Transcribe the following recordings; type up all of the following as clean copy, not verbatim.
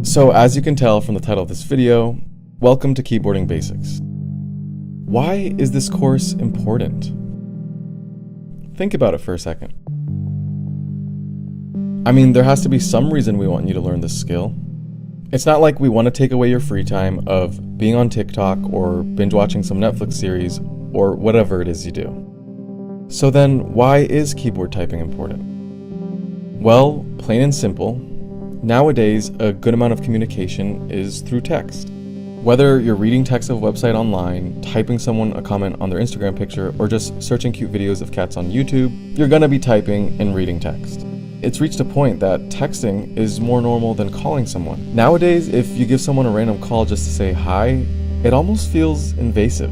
So as you can tell from the title of this video, welcome to Keyboarding Basics. Why is this course important? Think about it for a second. I mean, there has to be some reason we want you to learn this skill. It's not like we want to take away your free time of being on TikTok or binge watching some Netflix series or whatever it is you do. So then, why is keyboard typing important? Well, plain and simple, nowadays a good amount of communication is through text. Whether you're reading text of a website online, typing someone a comment on their Instagram picture, or just searching cute videos of cats on YouTube, you're gonna be typing and reading text. It's reached a point that texting is more normal than calling someone. Nowadays, if you give someone a random call just to say hi, it almost feels invasive.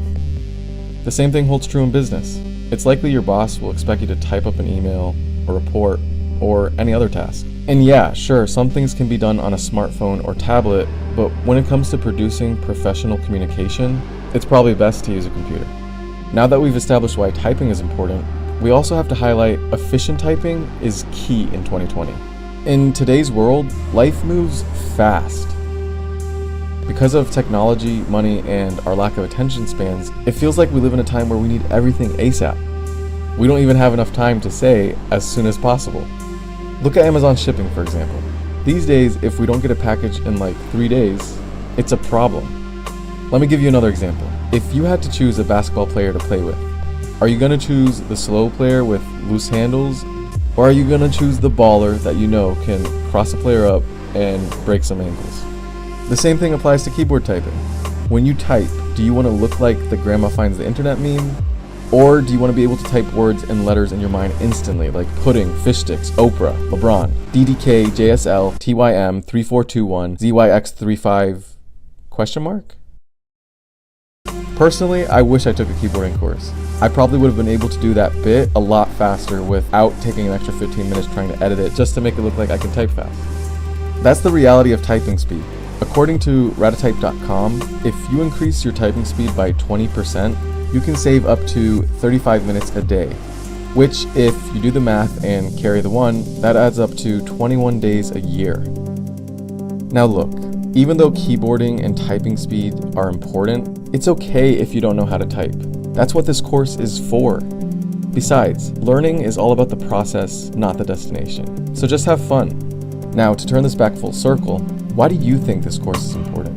The same thing holds true in business. It's likely your boss will expect you to type up an email, a report, or any other task. And yeah, sure, some things can be done on a smartphone or tablet, but when it comes to producing professional communication, it's probably best to use a computer. Now that we've established why typing is important, we also have to highlight efficient typing is key in 2020. In today's world, life moves fast. Because of technology, money, and our lack of attention spans, it feels like we live in a time where we need everything ASAP. We don't even have enough time to say as soon as possible. Look at Amazon shipping, for example. These days, if we don't get a package in like 3 days, it's a problem. Let me give you another example. If you had to choose a basketball player to play with, are you gonna choose the slow player with loose handles, or are you gonna choose the baller that you know can cross a player up and break some ankles? The same thing applies to keyboard typing. When you type, do you wanna look like the grandma finds the internet meme? Or do you want to be able to type words and letters in your mind instantly, like pudding, fish sticks, Oprah, LeBron, DDK, JSL, TYM, 3421, ZYX35, ? Personally, I wish I took a keyboarding course. I probably would have been able to do that bit a lot faster without taking an extra 15 minutes trying to edit it just to make it look like I can type fast. That's the reality of typing speed. According to ratatype.com, if you increase your typing speed by 20%, you can save up to 35 minutes a day, which, if you do the math and carry the 1, that adds up to 21 days a year. Now look, even though keyboarding and typing speed are important, it's okay if you don't know how to type. That's what this course is for. Besides, learning is all about the process, not the destination. So just have fun. Now, to turn this back full circle, why do you think this course is important?